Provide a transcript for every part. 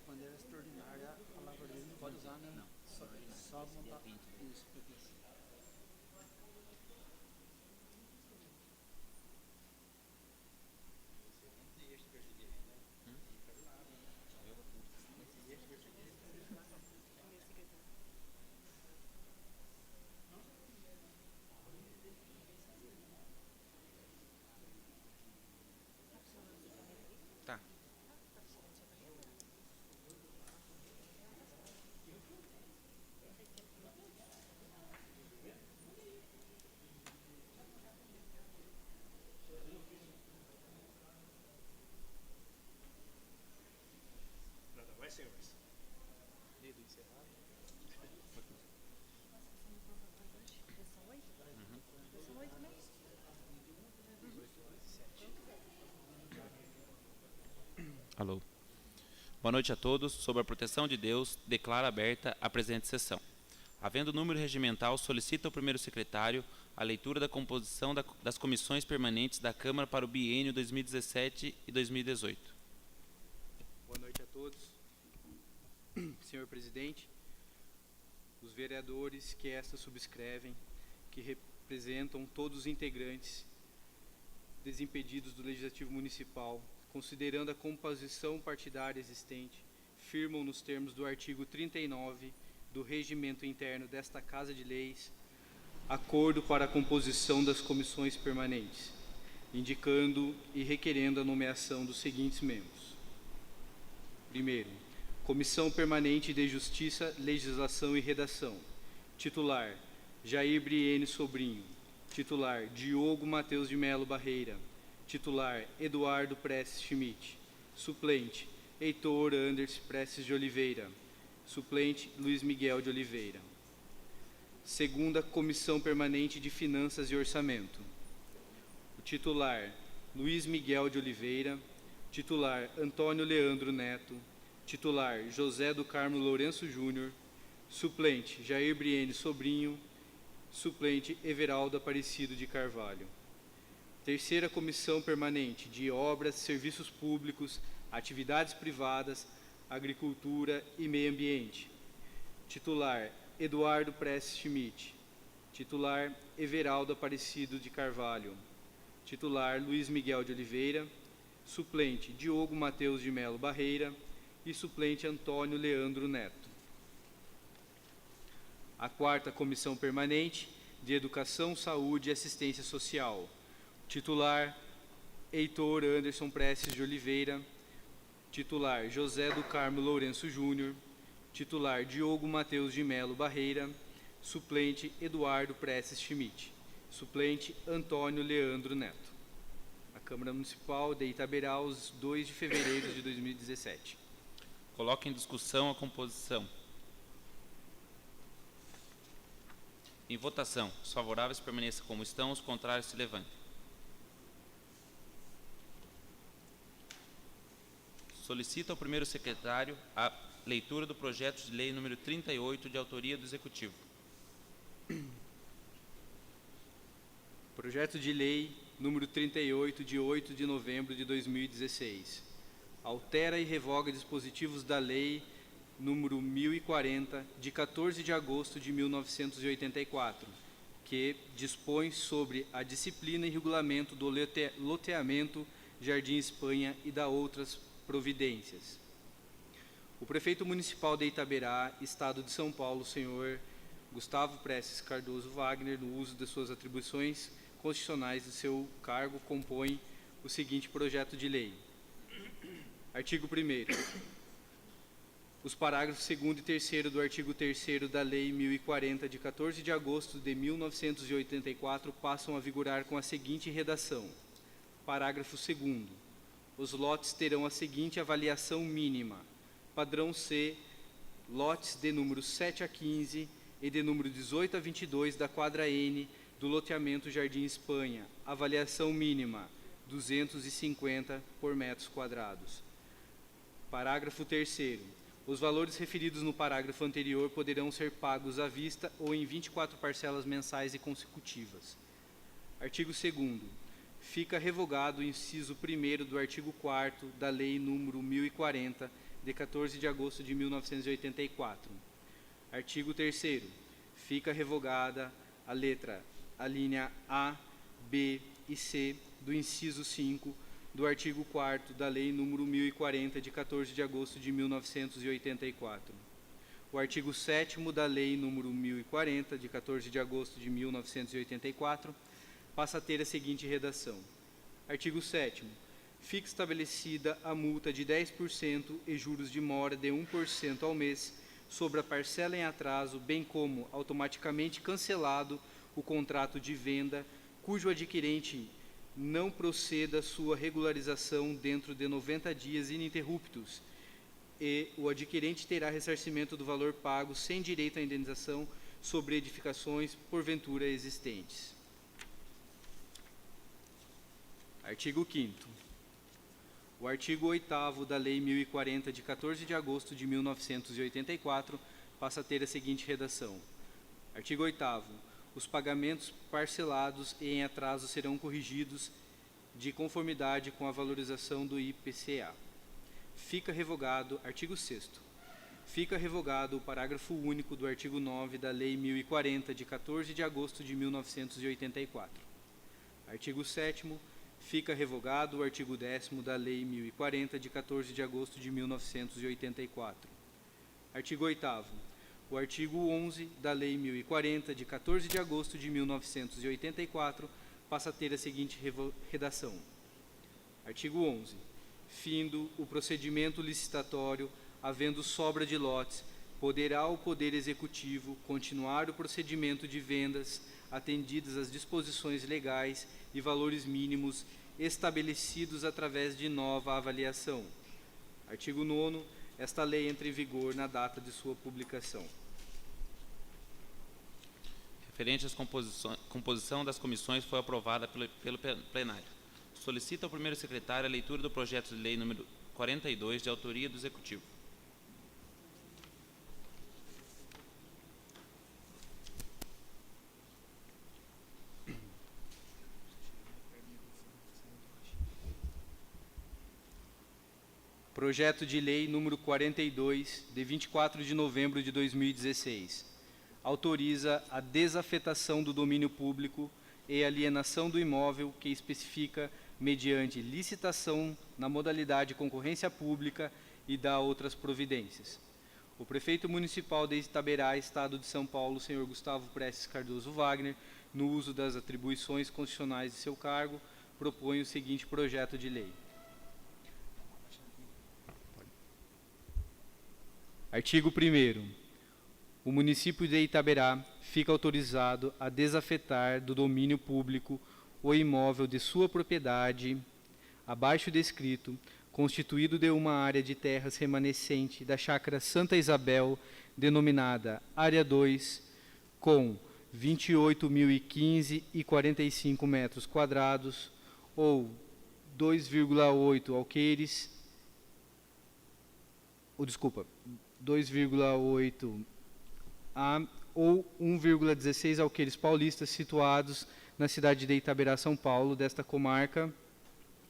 Quando é extraordinária, a palavra dele não pode usar, né? Não. Só montar isso. Tá. Nada mais, senhores. Dedo encerrado. Alô. Boa noite a todos. Sob a proteção de Deus, declaro aberta a presente sessão. Havendo número regimental, solicita ao primeiro secretário a leitura da composição das comissões permanentes da Câmara para o biênio 2017 e 2018. Boa noite a todos. Senhor presidente, os vereadores que esta subscrevem, que representam todos os integrantes desimpedidos do Legislativo Municipal, considerando a composição partidária existente, firmam nos termos do artigo 39 do Regimento Interno desta Casa de Leis, acordo para a composição das comissões permanentes, indicando e requerendo a nomeação dos seguintes membros. Primeiro, Comissão Permanente de Justiça, Legislação e Redação. Titular, Jair Briene Sobrinho. Titular, Diogo Mateus de Melo Barreira. Titular, Eduardo Prestes Schmidt. Suplente, Heitor Anders Prestes de Oliveira. Suplente, Luiz Miguel de Oliveira. Segunda Comissão Permanente de Finanças e Orçamento. O titular, Luiz Miguel de Oliveira. Titular, Antônio Leandro Neto. Titular, José do Carmo Lourenço Júnior. Suplente, Jair Briene Sobrinho. Suplente, Everaldo Aparecido de Carvalho. Terceira Comissão Permanente de Obras, Serviços Públicos, Atividades Privadas, Agricultura e Meio Ambiente. Titular, Eduardo Prestes Schmidt. Titular, Everaldo Aparecido de Carvalho. Titular, Luiz Miguel de Oliveira. Suplente, Diogo Mateus de Melo Barreira. E suplente, Antônio Leandro Neto. A quarta Comissão Permanente de Educação, Saúde e Assistência Social. Titular, Heitor Anderson Prestes de Oliveira. Titular, José do Carmo Lourenço Júnior. Titular, Diogo Mateus de Melo Barreira. Suplente, Eduardo Prestes Schmidt. Suplente, Antônio Leandro Neto. A Câmara Municipal de Itaberá, os 2 de fevereiro de 2017. Coloque em discussão a composição. Em votação, os favoráveis permaneçam como estão, os contrários se levantem. Solicito ao primeiro secretário a leitura do projeto de lei número 38, de autoria do Executivo. Projeto de lei número 38, de 8 de novembro de 2016. Altera e revoga dispositivos da lei número 1040, de 14 de agosto de 1984, que dispõe sobre a disciplina e regulamento do loteamento Jardim Espanha e da outras providências. O prefeito municipal de Itaberá, Estado de São Paulo, senhor Gustavo Prestes Cardoso Wagner, no uso de suas atribuições constitucionais de seu cargo, compõe o seguinte projeto de lei. Artigo 1º. Os parágrafos 2º e 3º do artigo 3º da Lei 1040, de 14 de agosto de 1984, passam a vigorar com a seguinte redação. Parágrafo 2º. Os lotes terão a seguinte avaliação mínima. Padrão C, lotes de número 7 a 15 e de número 18 a 22 da quadra N do loteamento Jardim Espanha. Avaliação mínima, 250 por metros quadrados. Parágrafo 3º. Os valores referidos no parágrafo anterior poderão ser pagos à vista ou em 24 parcelas mensais e consecutivas. Artigo 2º. Fica revogado o inciso 1º do artigo 4º da Lei nº 1040, de 14 de agosto de 1984. Artigo 3º. Fica revogada a linha A, B e C do inciso 5 do artigo 4º da Lei nº 1040, de 14 de agosto de 1984. O artigo 7º da Lei nº 1040, de 14 de agosto de 1984, passa a ter a seguinte redação. Artigo 7º. Fica estabelecida a multa de 10% e juros de mora de 1% ao mês sobre a parcela em atraso, bem como automaticamente cancelado o contrato de venda cujo adquirente não proceda sua regularização dentro de 90 dias ininterruptos, e o adquirente terá ressarcimento do valor pago sem direito à indenização sobre edificações porventura existentes. Artigo 5º. O artigo 8º da Lei 1040, de 14 de agosto de 1984, passa a ter a seguinte redação. Artigo 8º. Os pagamentos parcelados e em atraso serão corrigidos de conformidade com a valorização do IPCA. Fica revogado, artigo 6º. Fica revogado o parágrafo único do artigo 9 da Lei 1040, de 14 de agosto de 1984. Artigo 7º. Fica revogado o artigo 10º da Lei 1040, de 14 de agosto de 1984. Artigo 8º. O artigo 11 da Lei 1040, de 14 de agosto de 1984, passa a ter a seguinte redação. Artigo 11. Findo o procedimento licitatório, havendo sobra de lotes, poderá o Poder Executivo continuar o procedimento de vendas, atendidas as disposições legais e valores mínimos estabelecidos através de nova avaliação. Artigo 9º. Esta lei entra em vigor na data de sua publicação. Referente à composição das comissões, foi aprovada pelo plenário. Solicita ao primeiro secretário a leitura do projeto de lei número 42, de autoria do Executivo. Projeto de Lei número 42, de 24 de novembro de 2016. Autoriza a desafetação do domínio público e alienação do imóvel que especifica mediante licitação na modalidade concorrência pública e dá outras providências. O prefeito municipal de Itaberá, Estado de São Paulo, senhor Gustavo Prestes Cardoso Wagner, no uso das atribuições constitucionais de seu cargo, propõe o seguinte projeto de lei. Artigo 1º. O município de Itaberá fica autorizado a desafetar do domínio público o imóvel de sua propriedade, abaixo descrito, constituído de uma área de terras remanescente da chácara Santa Isabel, denominada Área 2, com 28.015 e 45 metros quadrados, ou 2,8 alqueires, 2,8 ou 1,16 alqueires paulistas situados na cidade de Itaberá, São Paulo, desta comarca,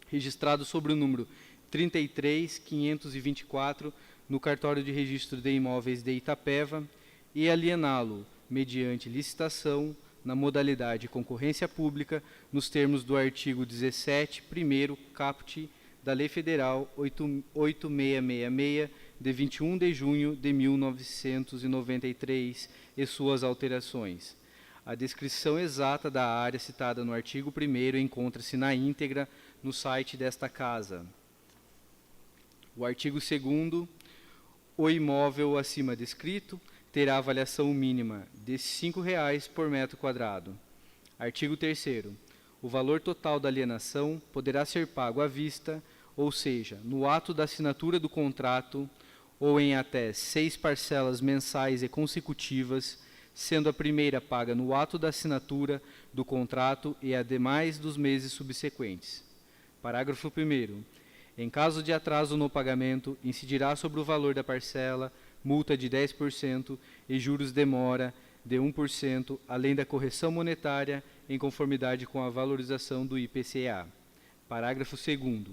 registrado sobre o número 33.524 no cartório de registro de imóveis de Itapeva, e aliená-lo mediante licitação na modalidade concorrência pública nos termos do artigo 17, primeiro caput da Lei Federal 8.666, de 21 de junho de 1993, e suas alterações. A descrição exata da área citada no artigo 1º encontra-se na íntegra no site desta Casa. O artigo 2º, o imóvel acima descrito terá avaliação mínima de R$ 5,00 por metro quadrado. Artigo 3º. O valor total da alienação poderá ser pago à vista, ou seja, no ato da assinatura do contrato, ou em até 6 parcelas mensais e consecutivas, sendo a primeira paga no ato da assinatura do contrato e a demais dos meses subsequentes. Parágrafo 1º. Em caso de atraso no pagamento, incidirá sobre o valor da parcela multa de 10% e juros de demora de 1%, além da correção monetária em conformidade com a valorização do IPCA. Parágrafo 2º.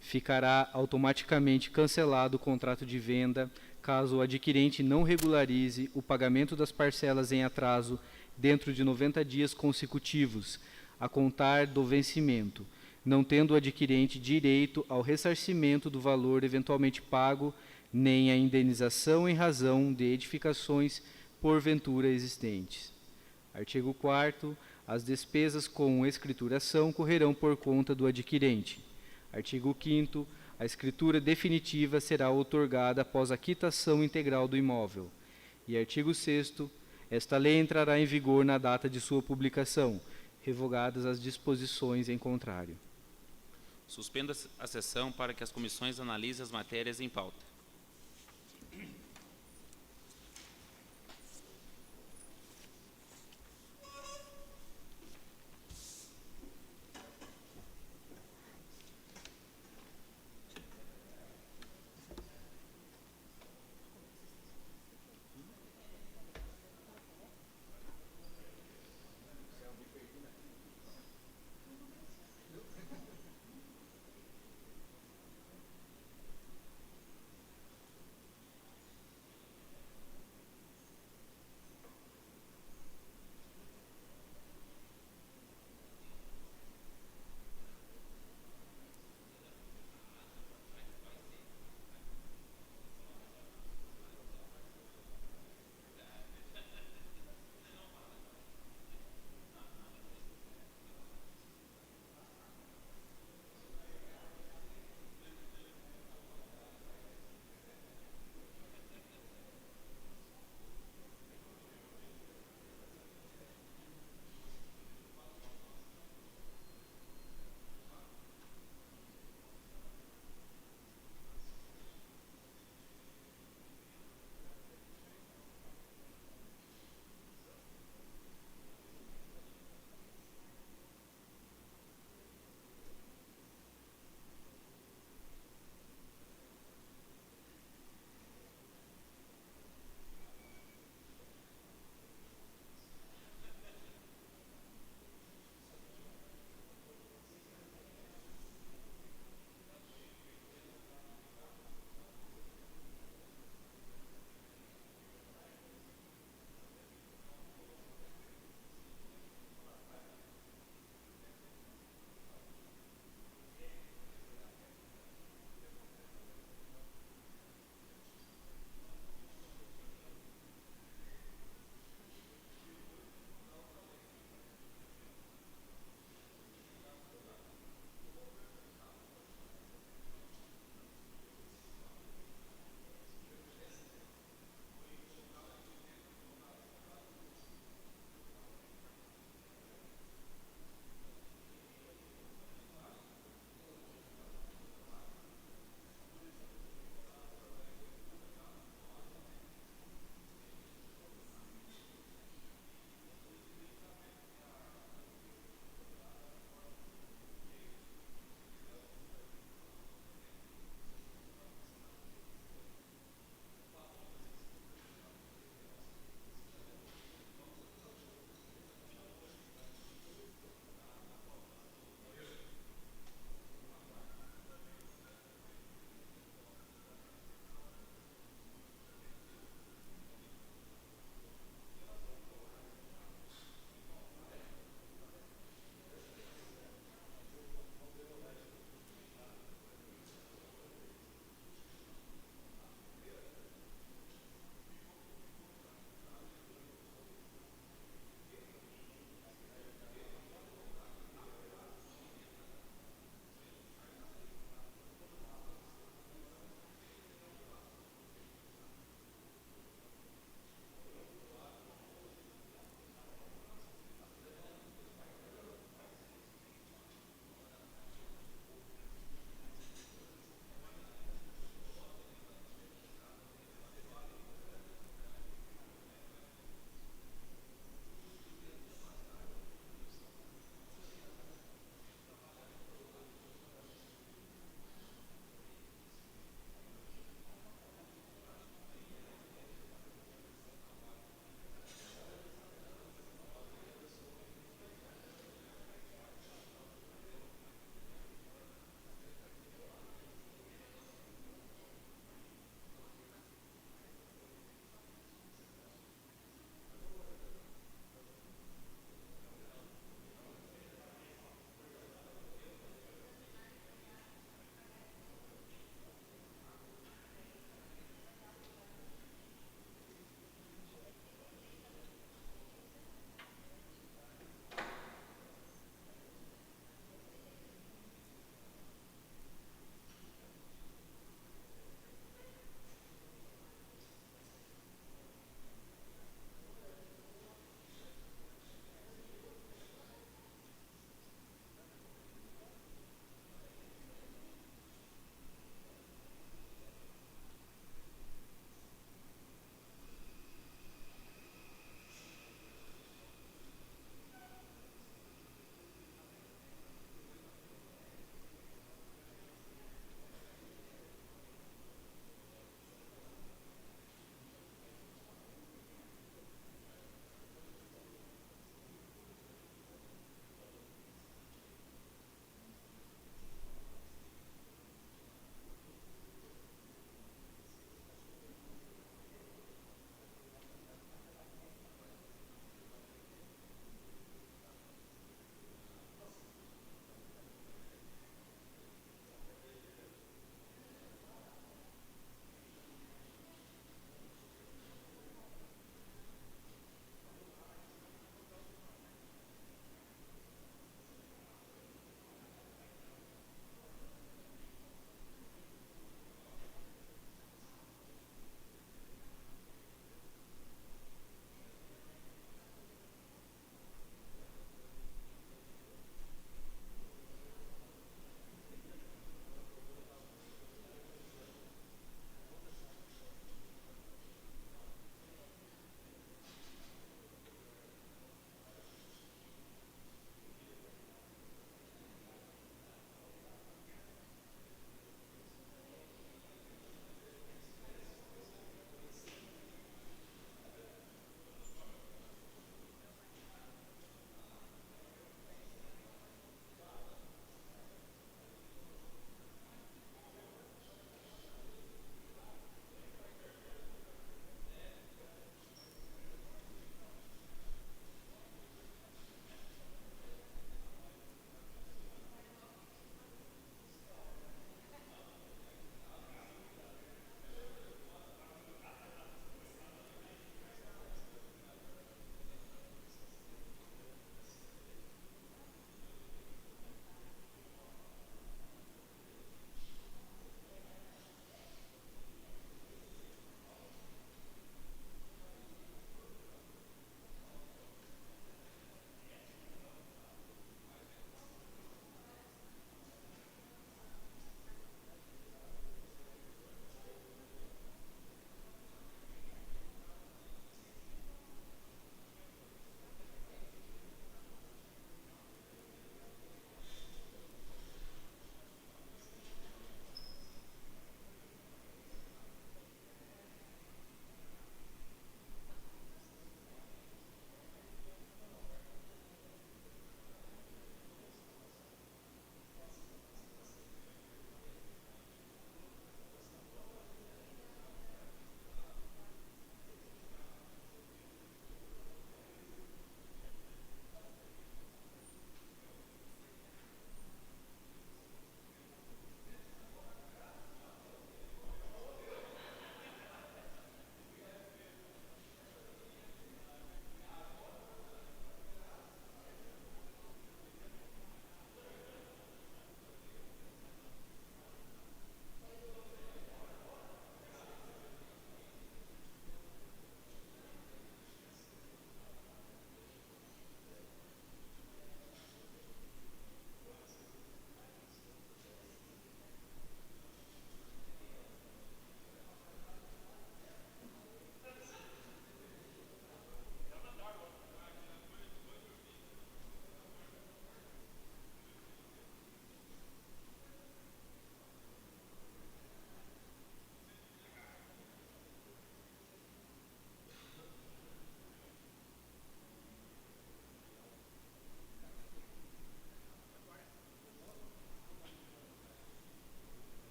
Ficará automaticamente cancelado o contrato de venda caso o adquirente não regularize o pagamento das parcelas em atraso dentro de 90 dias consecutivos, a contar do vencimento, não tendo o adquirente direito ao ressarcimento do valor eventualmente pago, nem a indenização em razão de edificações porventura existentes. Artigo 4º. As despesas com escrituração correrão por conta do adquirente. Artigo 5º. A escritura definitiva será outorgada após a quitação integral do imóvel. E artigo 6º. Esta lei entrará em vigor na data de sua publicação, revogadas as disposições em contrário. Suspendo a sessão para que as comissões analisem as matérias em pauta.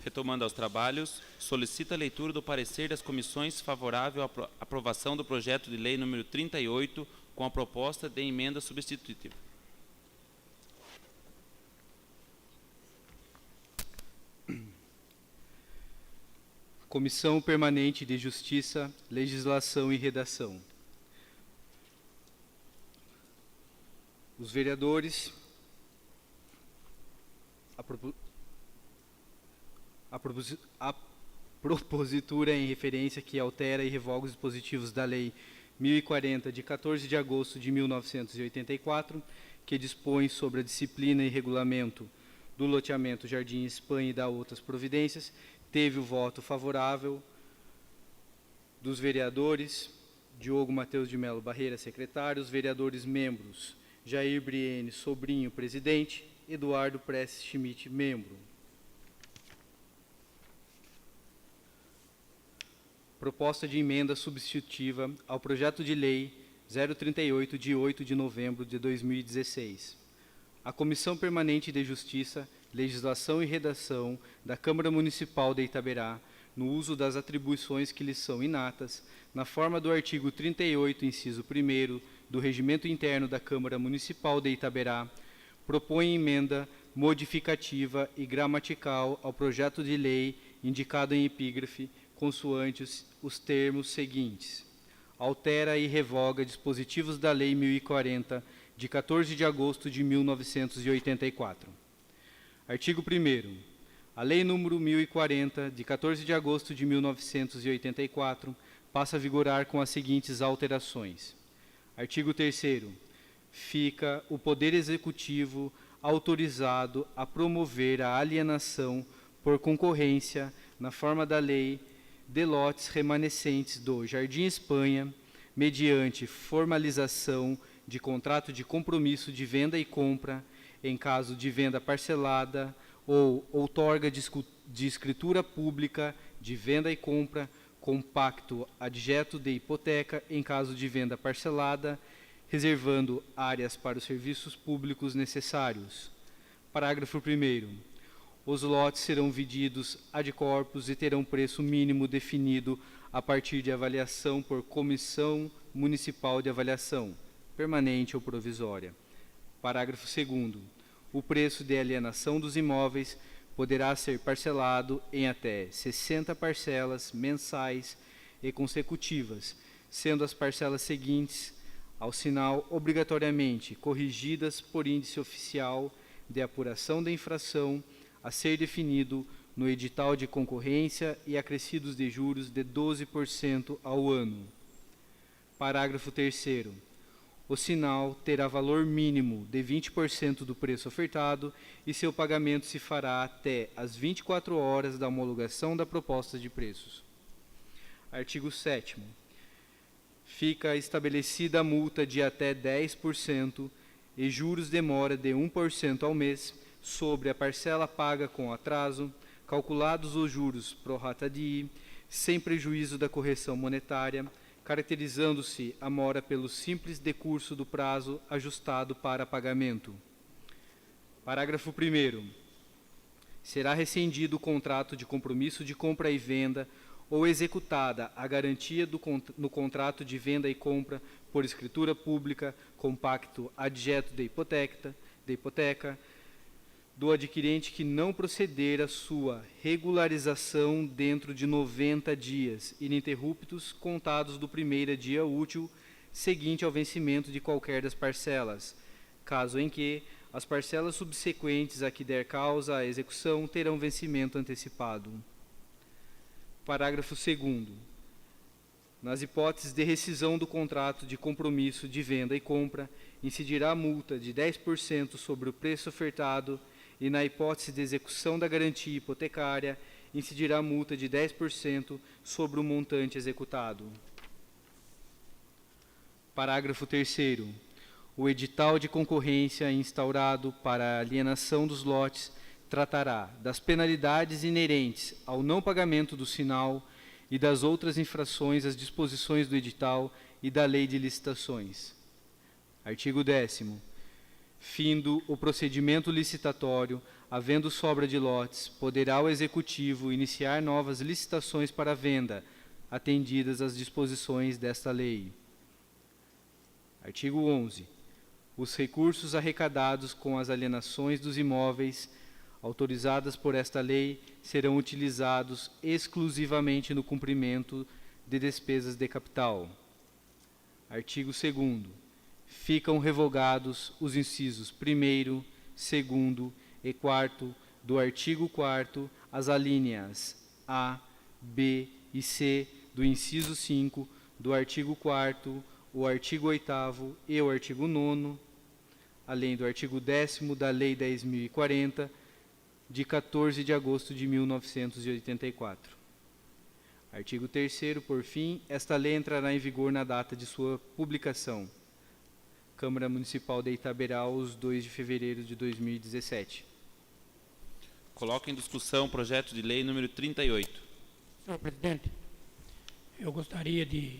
Retomando aos trabalhos, solicita a leitura do parecer das comissões favorável à aprovação do projeto de lei número 38, com a proposta de emenda substitutiva. Comissão Permanente de Justiça, Legislação e Redação. Os vereadores, a propositura em referência que altera e revoga os dispositivos da Lei 1040, de 14 de agosto de 1984, que dispõe sobre a disciplina e regulamento do loteamento Jardim Espanha e da outras providências, teve o voto favorável dos vereadores Diogo Mateus de Melo Barreira, secretário, os vereadores membros Jair Briene Sobrinho, presidente, Eduardo Prestes Schmidt, membro. Proposta de emenda substitutiva ao projeto de lei 038, de 8 de novembro de 2016. A Comissão Permanente de Justiça, Legislação e Redação da Câmara Municipal de Itaberá, no uso das atribuições que lhes são inatas, na forma do artigo 38, inciso 1º, do Regimento Interno da Câmara Municipal de Itaberá, propõe emenda modificativa e gramatical ao projeto de lei indicado em epígrafe, consoante os termos seguintes: altera e revoga dispositivos da Lei 1040, de 14 de agosto de 1984. Artigo 1º. A Lei nº 1040, de 14 de agosto de 1984, passa a vigorar com as seguintes alterações. Artigo 3º. Fica o Poder Executivo autorizado a promover a alienação por concorrência, na forma da lei, de lotes remanescentes do Jardim Espanha, mediante formalização de contrato de compromisso de venda e compra, em caso de venda parcelada, ou outorga de escritura pública de venda e compra, com pacto adjeto de hipoteca, em caso de venda parcelada, reservando áreas para os serviços públicos necessários. Parágrafo 1º. Os lotes serão vendidos ad corpus e terão preço mínimo definido a partir de avaliação por Comissão Municipal de Avaliação, permanente ou provisória. Parágrafo 2º. O preço de alienação dos imóveis poderá ser parcelado em até 60 parcelas mensais e consecutivas, sendo as parcelas seguintes ao sinal obrigatoriamente corrigidas por índice oficial de apuração da infração a ser definido no edital de concorrência e acrescidos de juros de 12% ao ano. Parágrafo 3º. O sinal terá valor mínimo de 20% do preço ofertado e seu pagamento se fará até as 24 horas da homologação da proposta de preços. Artigo 7º. Fica estabelecida a multa de até 10% e juros de mora de 1% ao mês sobre a parcela paga com atraso, calculados os juros pro rata dii, sem prejuízo da correção monetária, caracterizando-se a mora pelo simples decurso do prazo ajustado para pagamento. Parágrafo 1º. Será rescindido o contrato de compromisso de compra e venda ou executada a garantia no contrato de venda e compra por escritura pública com pacto adjeto de hipoteca, do adquirente que não proceder à sua regularização dentro de 90 dias, ininterruptos, contados do primeiro dia útil seguinte ao vencimento de qualquer das parcelas, caso em que as parcelas subsequentes a que der causa à execução terão vencimento antecipado. Parágrafo 2º. Nas hipóteses de rescisão do contrato de compromisso de venda e compra, incidirá a multa de 10% sobre o preço ofertado e, na hipótese de execução da garantia hipotecária, incidirá a multa de 10% sobre o montante executado. Parágrafo 3º. O edital de concorrência instaurado para a alienação dos lotes tratará das penalidades inerentes ao não pagamento do sinal e das outras infrações às disposições do edital e da Lei de Licitações. Artigo 10º. Findo o procedimento licitatório, havendo sobra de lotes, poderá o Executivo iniciar novas licitações para venda, atendidas as disposições desta lei. Artigo 11. Os recursos arrecadados com as alienações dos imóveis autorizadas por esta lei serão utilizados exclusivamente no cumprimento de despesas de capital. Artigo 2º. Ficam revogados os incisos 1º, 2º e 4º do artigo 4º, as alíneas A, B e C do inciso 5 do artigo 4º, o artigo 8º e o artigo 9º, além do artigo 10º da Lei 10.040, de 14 de agosto de 1984. Artigo 3º, por fim, esta lei entrará em vigor na data de sua publicação. Câmara Municipal de Itaberal, os 2 de fevereiro de 2017. Coloco em discussão o projeto de lei número 38. Senhor presidente, eu gostaria de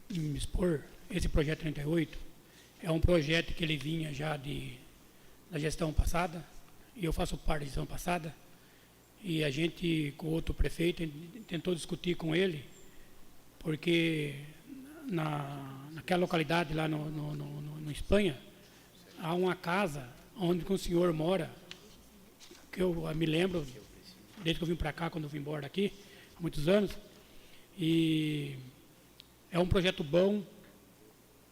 me expor. Esse projeto 38 é um projeto que ele vinha já da gestão passada, e eu faço parte da gestão passada, e a gente, com outro prefeito, tentou discutir com ele, porque naquela localidade lá no Espanha, há uma casa onde o senhor mora, que eu me lembro, desde que eu vim para cá, quando eu vim embora daqui, há muitos anos, e é um projeto bom,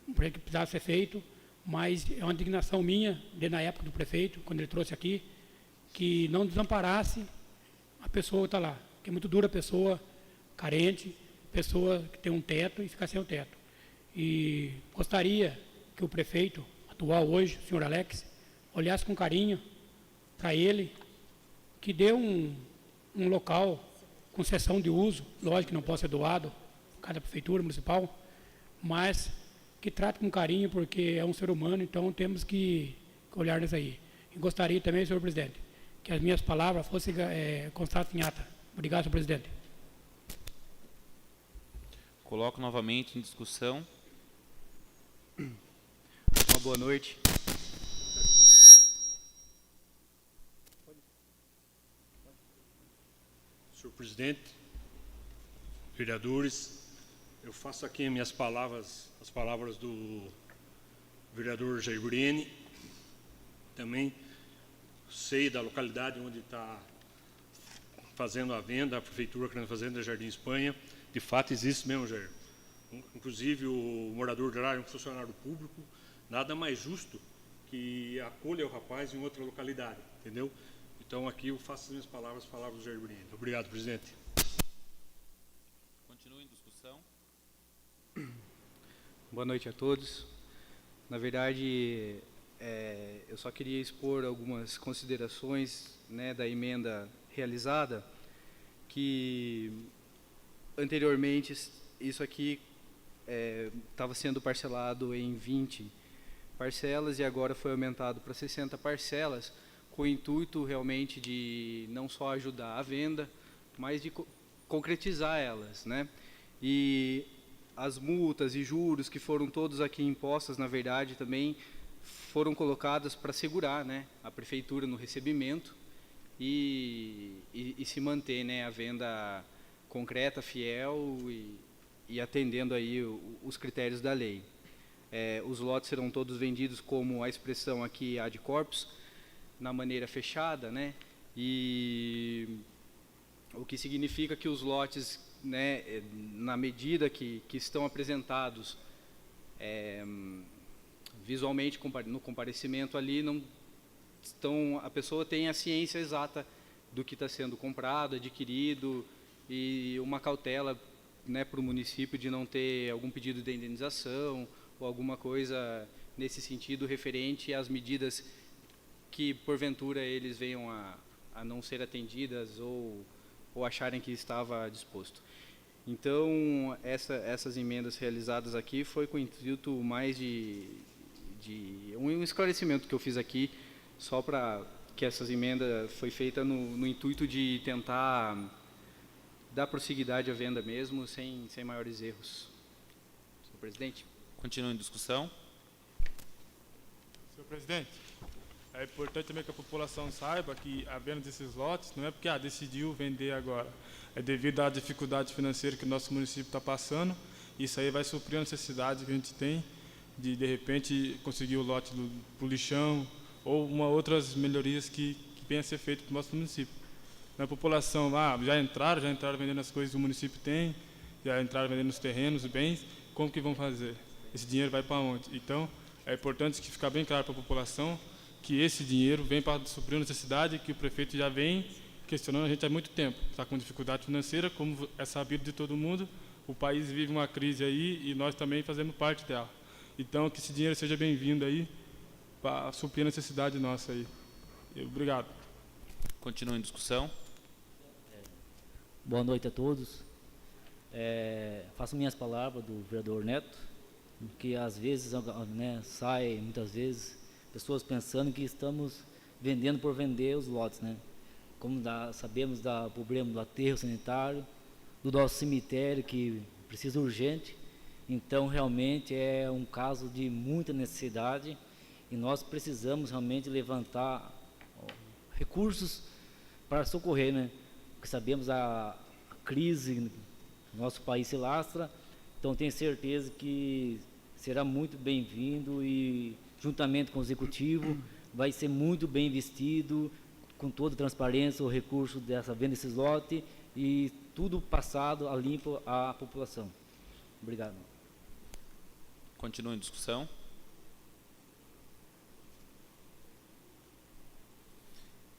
um projeto que precisava ser feito, mas é uma indignação minha, desde na época do prefeito, quando ele trouxe aqui, que não desamparasse a pessoa que está lá, que é muito dura a pessoa carente, pessoa que tem um teto e fica sem o teto. E gostaria que o prefeito atual hoje, o senhor Alex, olhasse com carinho para ele, que dê um local com cessão de uso, lógico que não pode ser doado por cada prefeitura municipal, mas que trate com carinho, porque é um ser humano, então temos que olhar nisso aí. E gostaria também, senhor presidente, que as minhas palavras fossem constadas em ata. Obrigado, senhor presidente. Coloco novamente em discussão. Uma boa noite. Senhor presidente, vereadores, eu faço aqui as palavras do vereador Jair Briene. Também sei da localidade onde está fazendo a venda, a prefeitura querendo fazer da Jardim Espanha. De fato, existe mesmo, Jair. Inclusive, o morador de lá é um funcionário público. Nada mais justo que acolha o rapaz em outra localidade, entendeu? Então, aqui eu faço as minhas palavras do Jair Briene. Obrigado, presidente. Continua em discussão. Boa noite a todos. Na verdade, eu só queria expor algumas considerações, né, da emenda realizada, que anteriormente isso aqui estava sendo parcelado em 20 parcelas e agora foi aumentado para 60 parcelas, com o intuito realmente de não só ajudar a venda, mas de concretizar elas, né? E as multas e juros que foram todos aqui impostas, na verdade, também foram colocadas para segurar, né, a prefeitura no recebimento e se manter, né, a venda concreta, fiel e atendendo aí os critérios da lei. Os lotes serão todos vendidos, como a expressão aqui ad corpus, na maneira fechada, né, e o que significa que os lotes, né, na medida que estão apresentados visualmente no comparecimento ali, não estão, a pessoa tem a ciência exata do que está sendo comprado, adquirido, e uma cautela, né, para o município de não ter algum pedido de indenização ou alguma coisa nesse sentido referente às medidas que porventura eles venham a não ser atendidas ou acharem que estava disposto. Então, essas emendas realizadas aqui foi com o intuito mais de um esclarecimento que eu fiz aqui, só para que essas emendas foi feita no intuito de tentar dar prosseguidade à venda mesmo, sem maiores erros. Senhor presidente. Continua em discussão. Senhor presidente, é importante também que a população saiba que a venda desses lotes não é porque decidiu vender agora, é devido à dificuldade financeira que o nosso município está passando. Isso aí vai suprir a necessidade que a gente tem de repente, conseguir o lote para o lixão ou outras melhorias que venham a ser feitas para o nosso município. A população lá já entraram vendendo as coisas que o município tem, já entraram vendendo os terrenos, os bens, como que vão fazer? Esse dinheiro vai para onde? Então, é importante que ficar bem claro para a população que esse dinheiro vem para suprir a necessidade que o prefeito já vem questionando a gente há muito tempo. Está com dificuldade financeira, como é sabido de todo mundo, o país vive uma crise aí e nós também fazemos parte dela. Então, que esse dinheiro seja bem-vindo aí para suprir a necessidade nossa aí. Obrigado. Continua em discussão. Boa noite a todos. Faço minhas palavras do vereador Neto, que às vezes, né, sai muitas vezes pessoas pensando que estamos vendendo por vender os lotes, né? Como sabemos do problema do aterro sanitário, do nosso cemitério que precisa urgente. Então realmente é um caso de muita necessidade e nós precisamos realmente levantar recursos para socorrer, né? Porque sabemos a crise no nosso país se lastra, então tenho certeza que será muito bem-vindo e juntamente com o executivo vai ser muito bem investido com toda transparência o recurso dessa venda desses lotes e tudo passado a limpo à população. Obrigado. Continua em discussão.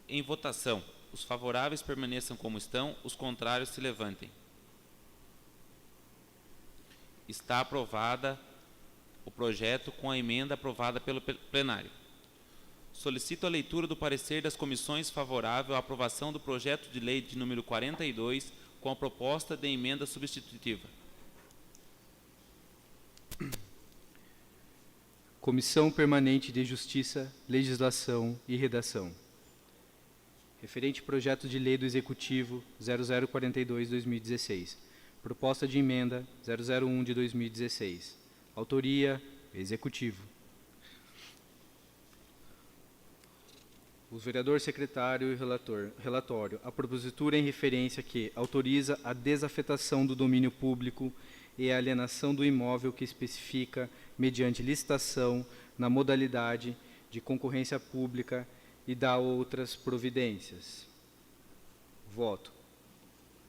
Em votação, os favoráveis permaneçam como estão, os contrários se levantem. Está aprovada o projeto com a emenda aprovada pelo plenário. Solicito a leitura do parecer das comissões favorável à aprovação do projeto de lei de número 42 com a proposta de emenda substitutiva. Comissão Permanente de Justiça, Legislação e Redação. Referente projeto de lei do Executivo 0042/2016. Proposta de emenda 001 de 2016. Autoria, Executivo. O vereador secretário e relatório. A propositura em referência que autoriza a desafetação do domínio público e a alienação do imóvel que especifica, mediante licitação, na modalidade de concorrência pública e dá outras providências. Voto.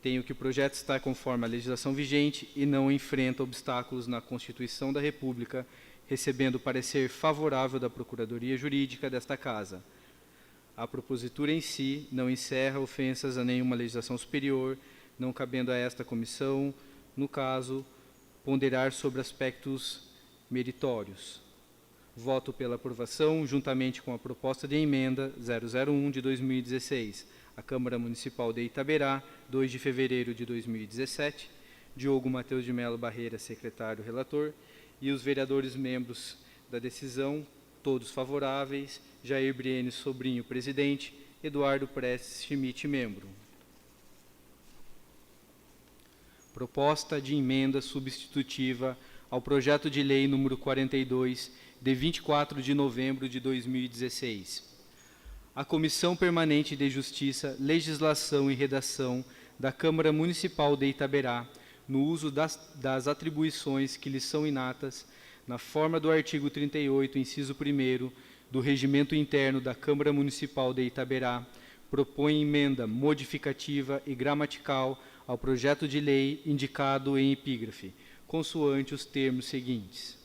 Tenho que o projeto está conforme a legislação vigente e não enfrenta obstáculos na Constituição da República, recebendo parecer favorável da Procuradoria Jurídica desta Casa. A propositura em si não encerra ofensas a nenhuma legislação superior, não cabendo a esta comissão, no caso, ponderar sobre aspectos meritórios. Voto pela aprovação, juntamente com a proposta de emenda 001 de 2016, a Câmara Municipal de Itaberá, 2 de fevereiro de 2017, Diogo Mateus de Melo Barreira, secretário-relator, e os vereadores membros da decisão, todos favoráveis, Jair Briene Sobrinho, presidente, Eduardo Prestes Schmidt, membro. Proposta de emenda substitutiva ao projeto de lei número 42, de 24 de novembro de 2016. A Comissão Permanente de Justiça, Legislação e Redação da Câmara Municipal de Itaberá, no uso das atribuições que lhes são inatas, na forma do artigo 38, inciso 1º, do Regimento Interno da Câmara Municipal de Itaberá, propõe emenda modificativa e gramatical ao projeto de lei indicado em epígrafe, consoante os termos seguintes.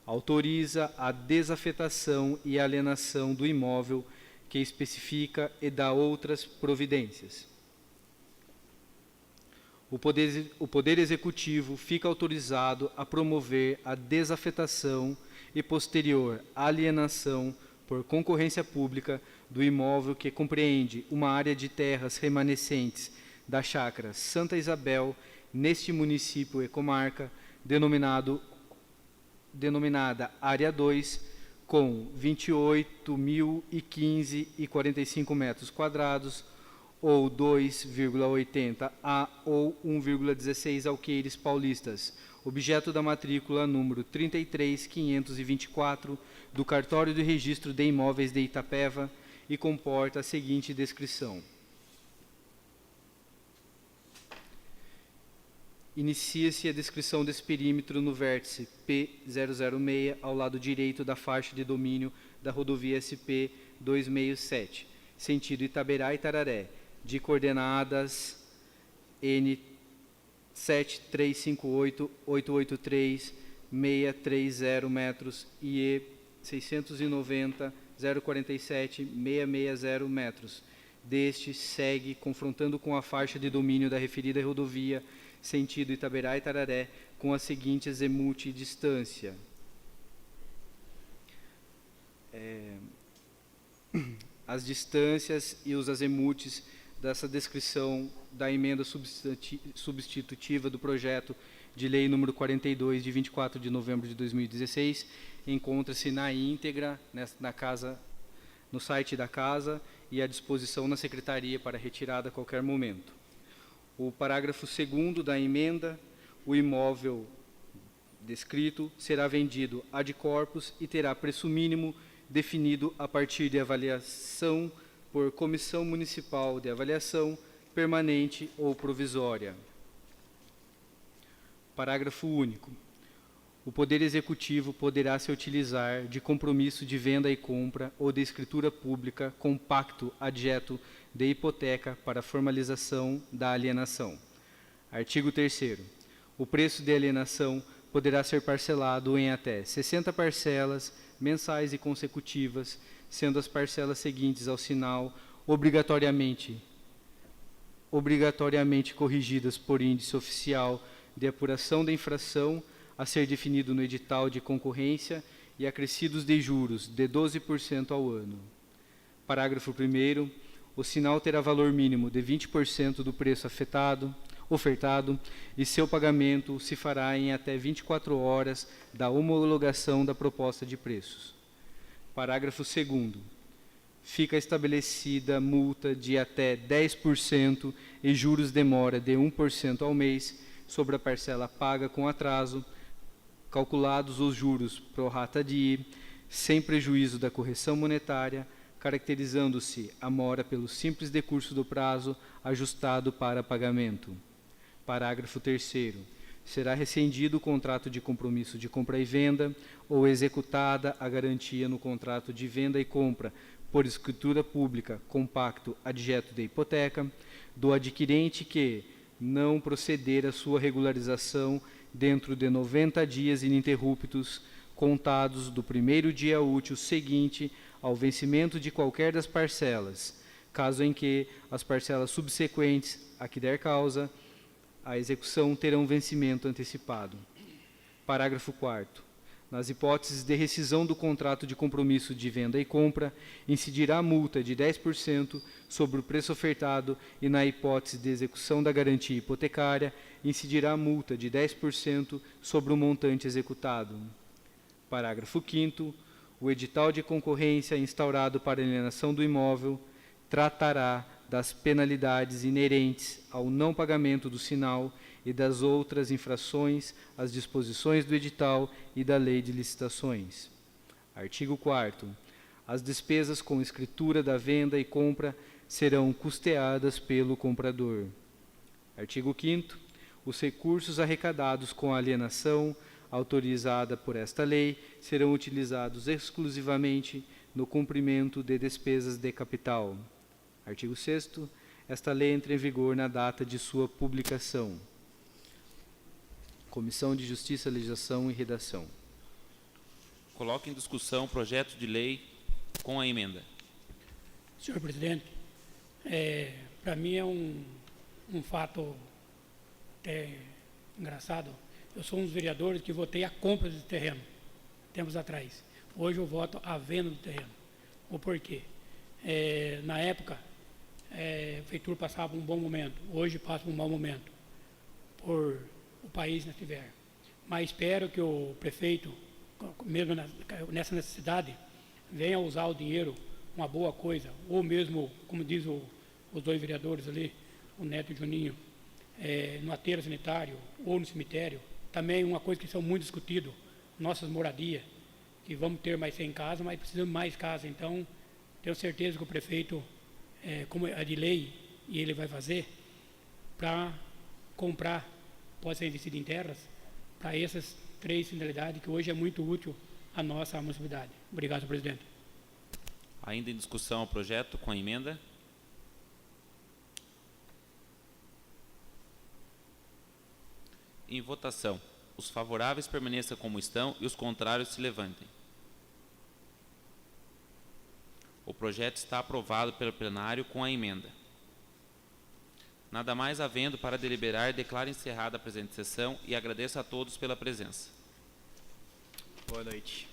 Autoriza a desafetação e alienação do imóvel que especifica e dá outras providências. O Poder Executivo fica autorizado a promover a desafetação e posterior alienação por concorrência pública do imóvel que compreende uma área de terras remanescentes da chácara Santa Isabel, neste município e comarca, denominada Área 2, com 28.015,45 metros quadrados, ou 2,80 a ou 1,16 alqueires paulistas, objeto da matrícula número 33524 do Cartório de Registro de Imóveis de Itapeva e comporta a seguinte descrição. Inicia-se a descrição desse perímetro no vértice P006, ao lado direito da faixa de domínio da rodovia SP 267, sentido Itaberá e Tararé, de coordenadas N 7358.883.630 metros e E 690.047.660 metros. Deste segue, confrontando com a faixa de domínio da referida rodovia, sentido Itaberá e Tararé, com as seguintes azimuth e distância. As distâncias e os azimuths dessa descrição da emenda substitutiva do projeto de lei número 42, de 24 de novembro de 2016, encontra-se na íntegra no site da Casa e à disposição na Secretaria para retirada a qualquer momento. O parágrafo 2º da emenda: o imóvel descrito será vendido ad corpus e terá preço mínimo definido a partir de avaliação por Comissão Municipal de Avaliação permanente ou provisória. Parágrafo único. O Poder Executivo poderá se utilizar de compromisso de venda e compra ou de escritura pública com pacto adjeto de hipoteca para formalização da alienação. Artigo 3º. O preço de alienação poderá ser parcelado em até 60 parcelas mensais e consecutivas, sendo as parcelas seguintes ao sinal obrigatoriamente corrigidas por índice oficial de apuração da infração a ser definido no edital de concorrência e acrescidos de juros de 12% ao ano. Parágrafo 1º. O sinal terá valor mínimo de 20% do preço ofertado e seu pagamento se fará em até 24 horas da homologação da proposta de preços. Parágrafo 2º. Fica estabelecida multa de até 10% e juros de mora de 1% ao mês sobre a parcela paga com atraso, calculados os juros pro rata die, sem prejuízo da correção monetária, caracterizando-se a mora pelo simples decurso do prazo ajustado para pagamento. Parágrafo 3º. Será rescindido o contrato de compromisso de compra e venda ou executada a garantia no contrato de venda e compra por escritura pública com pacto adjeto de hipoteca do adquirente que não proceder à sua regularização dentro de 90 dias ininterruptos, contados do primeiro dia útil seguinte ao vencimento de qualquer das parcelas, caso em que as parcelas subsequentes a que der causa a execução terão vencimento antecipado. Parágrafo 4º. Nas hipóteses de rescisão do contrato de compromisso de venda e compra, incidirá a multa de 10% sobre o preço ofertado e, na hipótese de execução da garantia hipotecária, incidirá a multa de 10% sobre o montante executado. Parágrafo 5º. O edital de concorrência instaurado para a alienação do imóvel tratará das penalidades inerentes ao não pagamento do sinal e das outras infrações às disposições do edital e da Lei de Licitações. Artigo 4º. As despesas com escritura da venda e compra serão custeadas pelo comprador. Artigo 5º. Os recursos arrecadados com a alienação autorizada por esta lei serão utilizados exclusivamente no cumprimento de despesas de capital. Artigo 6º. Esta lei entra em vigor na data de sua publicação. Comissão de Justiça, Legislação e Redação. Coloque em discussão o projeto de lei com a emenda. Senhor presidente, para mim é um fato até engraçado. Eu sou um dos vereadores que votei a compra desse terreno, tempos atrás. Hoje eu voto a venda do terreno. O porquê? Na época, a prefeitura passava um bom momento, hoje passa um mau momento, por o país não estiver. Mas espero que o prefeito, mesmo nessa necessidade, venha usar o dinheiro uma boa coisa, ou mesmo, como diz os dois vereadores ali, o Neto e o Juninho, no aterro sanitário ou no cemitério, Também uma coisa que são muito discutido, nossas moradias, que vamos ter mais 100 casas, mas precisamos mais casas. Então, tenho certeza que o prefeito, como é de lei, e ele vai fazer, para comprar, pode ser investido em terras, para essas 3 finalidades, que hoje é muito útil à nossa municipalidade. Obrigado, senhor presidente. Ainda em discussão o projeto com a emenda? Em votação. Os favoráveis permaneçam como estão e os contrários se levantem. O projeto está aprovado pelo plenário com a emenda. Nada mais havendo para deliberar, declaro encerrada a presente sessão e agradeço a todos pela presença. Boa noite.